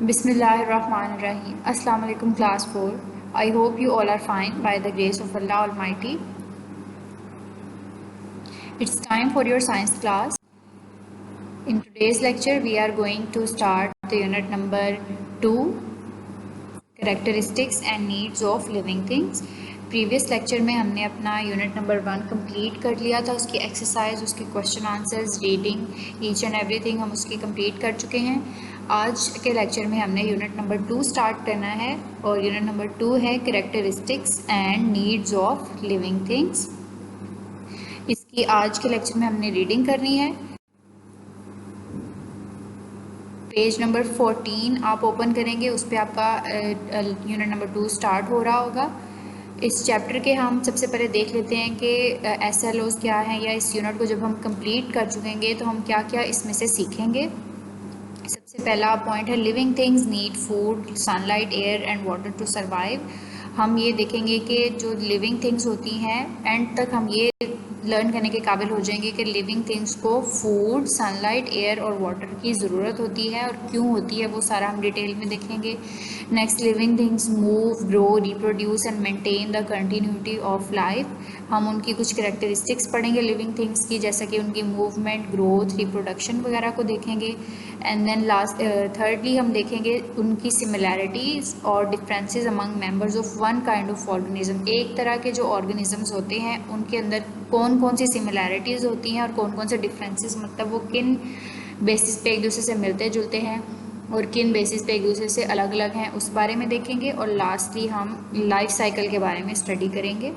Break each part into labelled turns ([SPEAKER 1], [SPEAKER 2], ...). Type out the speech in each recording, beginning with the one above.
[SPEAKER 1] Bismillahirrahmanirrahim. Assalamu alaikum class 4. I hope you all are fine by the grace of Allah Almighty. It's time for your science class. In today's lecture we are going to start the unit number 2, characteristics and needs of living things. Previous lecture में हमने अपना unit number 1 complete कर लिया था। उसकी exercise, उसके question answers, reading, each and everything हम उसकी कंप्लीट कर चुके हैं। आज के लेक्चर में हमने यूनिट नंबर 2 स्टार्ट करना है और यूनिट नंबर 2 है characteristics and needs of living things. इसकी आज के लेक्चर में हमने रीडिंग करनी है। पेज नंबर 14 आप ओपन करेंगे, उस पर आपका यूनिट नंबर 2 स्टार्ट हो रहा होगा। इस चैप्टर के हम सबसे पहले देख लेते हैं कि SLOs क्या हैं, या इस यूनिट को जब हम कंप्लीट कर चुकेंगे तो हम क्या क्या इसमें से सीखेंगे। सबसे पहला पॉइंट है living things need food, sunlight, air and water to survive. हम ये देखेंगे कि जो लिविंग थिंग्स होती हैं, एंड तक हम ये लर्न करने के काबिल हो जाएंगे कि लिविंग थिंग्स को फूड, सनलाइट, एयर और वाटर की ज़रूरत होती है और क्यों होती है वो सारा हम डिटेल में देखेंगे। Next, living things move, grow, reproduce and maintain the continuity of life. हम उनकी कुछ करेक्टरिस्टिक्स पढ़ेंगे लिविंग थिंग्स की, जैसा कि उनकी मूवमेंट, ग्रोथ, रिप्रोडक्शन वगैरह को देखेंगे। एंड देन लास्ट थर्डली हम देखेंगे उनकी सिमिलैरिटीज़ और differences among members of one kind of organism. एक तरह के जो ऑर्गेनिजम्स होते हैं उनके अंदर कौन कौन सी सिमिलैरिटीज़ होती हैं और कौन कौन से डिफरेंसेस, मतलब वो किन बेसिस पे एक दूसरे से मिलते जुलते हैं और किन बेसिस पे एक दूसरे से अलग अलग हैं, उस बारे में देखेंगे। और लास्टली हम लाइफ साइकिल के बारे में स्टडी करेंगे।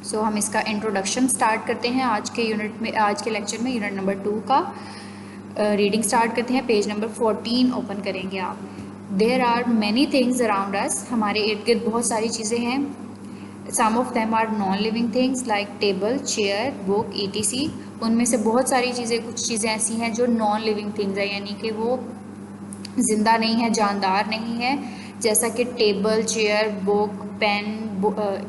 [SPEAKER 1] सो हम इसका इंट्रोडक्शन स्टार्ट करते हैं आज के यूनिट में, आज के लेक्चर में यूनिट नंबर 2 का रीडिंग स्टार्ट करते हैं। पेज नंबर 14 ओपन करेंगे आप। There are many things around us, हमारे इर्द गिर्द बहुत सारी चीज़ें हैं। Some of them are non living things like table, chair, book, ETC। उनमें से बहुत सारी चीज़ें, कुछ चीज़ें ऐसी हैं जो नॉन लिविंग थिंग्स है, यानी कि वो जिंदा नहीं है, जानदार नहीं है, जैसा कि टेबल, चेयर, बुक, पेन,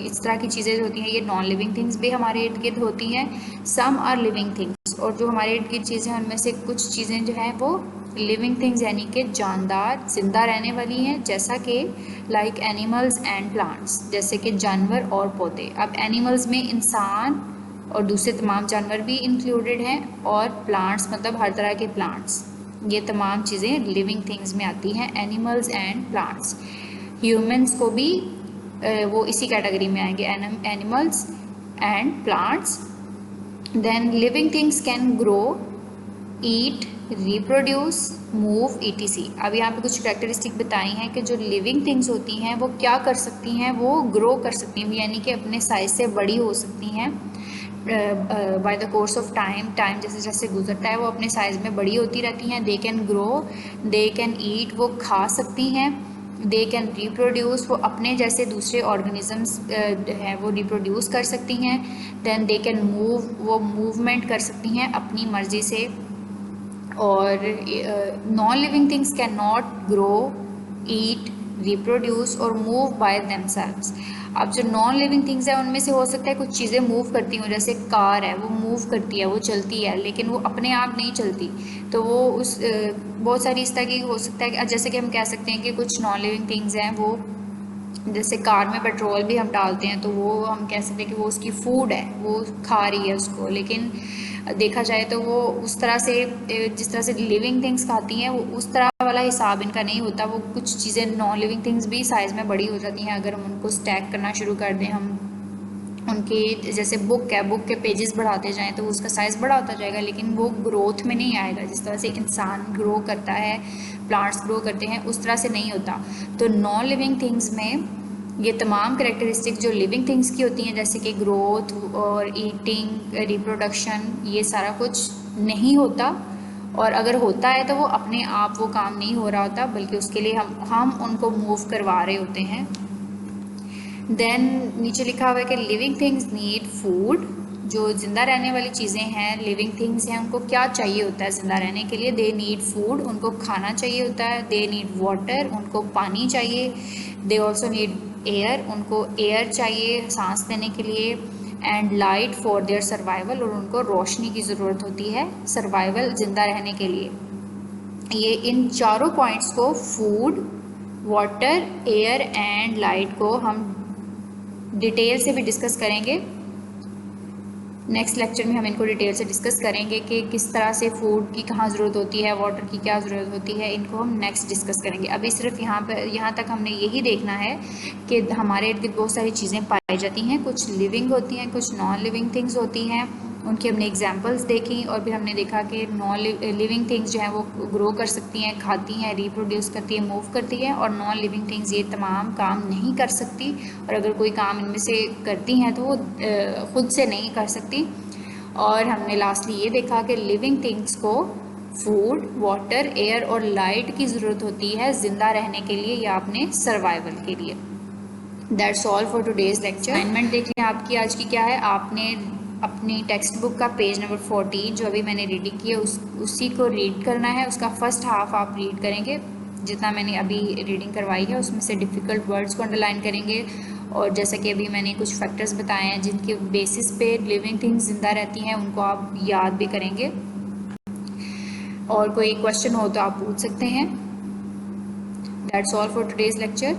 [SPEAKER 1] इस तरह की चीज़ें होती हैं, ये नॉन लिविंग थिंग्स भी हमारे इर्द गिर्द होती हैं। सम आर लिविंग थिंग्स, और जो हमारे इर्द गिर्द चीज़ें हैं उनमें से कुछ चीज़ें जो हैं वो लिविंग थिंग्स यानी कि जानदार, जिंदा रहने वाली हैं, जैसा कि लाइक एनिमल्स एंड प्लांट्स, जैसे कि जानवर और पौधे। अब एनिमल्स में इंसान और दूसरे तमाम जानवर भी इंक्लूडेड हैं, और प्लांट्स मतलब हर तरह के प्लांट्स, ये तमाम चीज़ें लिविंग थिंग्स में आती हैं, एनिमल्स एंड प्लांट्स। ह्यूमंस को भी वो इसी कैटेगरी में आएंगे, animals and plants. Then living things can grow, eat, reproduce, move, ETC। अब यहाँ पे कुछ करेक्टरिस्टिक बताई हैं कि जो लिविंग थिंग्स होती हैं वो क्या कर सकती हैं, वो ग्रो कर सकती हैं, यानी कि अपने साइज से बड़ी हो सकती हैं by the course of time. Time जैसे जैसे गुजरता है वो अपने साइज़ में बड़ी होती रहती हैं। They can grow, they can eat, वो खा सकती हैं। दे कैन रिप्रोड्यूस, वो अपने जैसे दूसरे ऑर्गेनिजम्स हैं वो रिप्रोड्यूस कर सकती हैं। देन दे कैन मूव, वो मूवमेंट कर सकती हैं अपनी मर्ज़ी से। और non living things can not grow, eat, reproduce और मूव बाय देमसेल्व्स। अब जो नॉन लिविंग थिंग्स है उनमें से हो सकता है कुछ चीज़ें मूव करती हों, जैसे कार है वो मूव करती है, वो चलती है, लेकिन वो अपने आप नहीं चलती। तो वो उस बहुत सारी इस तरह की हो सकता है कि जैसे कि हम कह सकते हैं कि कुछ नॉन लिविंग थिंग्स हैं, वो जैसे कार में पेट्रोल भी हम डालते हैं तो वो हम कह सकते हैं कि वो उसकी फूड है, वो खा रही है उसको, लेकिन देखा जाए तो वो उस तरह से, जिस तरह से लिविंग थिंग्स खाती हैं वो उस तरह वाला हिसाब इनका नहीं होता। वो कुछ चीज़ें नॉन लिविंग थिंग्स भी साइज़ में बड़ी हो जाती हैं अगर हम उनको स्टैक करना शुरू कर दें। हम उनकी जैसे बुक है, बुक के पेजेस बढ़ाते जाएं तो उसका साइज़ बड़ा होता जाएगा, लेकिन वो ग्रोथ में नहीं आएगा। जिस तरह से इंसान ग्रो करता है, प्लांट्स ग्रो करते हैं, उस तरह से नहीं होता। तो नॉन लिविंग थिंग्स में ये तमाम करेक्टरिस्टिक जो लिविंग थिंग्स की होती हैं, जैसे कि ग्रोथ और ईटिंग, रिप्रोडक्शन, ये सारा कुछ नहीं होता। और अगर होता है तो वो अपने आप वो काम नहीं हो रहा होता, बल्कि उसके लिए हम उनको मूव करवा रहे होते हैं। देन नीचे लिखा हुआ है कि लिविंग थिंग्स नीड फूड, जो ज़िंदा रहने वाली चीज़ें हैं, लिविंग थिंग्स हैं, उनको क्या चाहिए होता है ज़िंदा रहने के लिए। दे नीड फूड, उनको खाना चाहिए होता है। दे नीड वाटर, उनको पानी चाहिए। दे ऑल्सो नीड एयर, उनको एयर चाहिए सांस लेने के लिए। And light for their survival, और उनको रोशनी की ज़रूरत होती है सर्वाइवल, ज़िंदा रहने के लिए। ये इन चारों पॉइंट्स को, food, water, air and light को हम डिटेल से भी डिस्कस करेंगे। नेक्स्ट लेक्चर में हम इनको डिटेल से डिस्कस करेंगे कि किस तरह से फूड की कहाँ ज़रूरत होती है, वाटर की क्या ज़रूरत होती है, इनको हम नेक्स्ट डिस्कस करेंगे। अभी सिर्फ यहाँ तक हमने यही देखना है कि हमारे इर्द गिर्द बहुत सारी चीज़ें पाई जाती हैं, कुछ लिविंग होती हैं, कुछ नॉन लिविंग थिंग्स होती हैं, उनकी हमने एग्जांपल्स देखी और फिर हमने देखा कि नॉन लिविंग थिंग्स जो हैं वो ग्रो कर सकती हैं, खाती हैं, रिप्रोड्यूस करती हैं, मूव करती हैं, और नॉन लिविंग थिंग्स ये तमाम काम नहीं कर सकती, और अगर कोई काम इनमें से करती हैं तो वो ख़ुद से नहीं कर सकती। और हमने लास्टली ये देखा कि लिविंग थिंग्स को फूड, वाटर, एयर और लाइट की ज़रूरत होती है ज़िंदा रहने के लिए या अपने सर्वाइवल के लिए। That's all for today's lecture. Assignment देख लें आपकी आज की क्या है। आपने अपनी टेक्स्ट बुक का पेज नंबर 14 जो अभी मैंने रीडिंग की है उसी को रीड करना है। उसका फर्स्ट हाफ आप रीड करेंगे, जितना मैंने अभी रीडिंग करवाई है उसमें से डिफ़िकल्ट वर्ड्स को अंडरलाइन करेंगे, और जैसा कि अभी मैंने कुछ फैक्टर्स बताए हैं जिनके बेसिस पे लिविंग थिंग्स ज़िंदा रहती हैं उनको आप याद भी करेंगे, और कोई क्वेश्चन हो तो आप पूछ सकते हैं। That's all for today's lecture.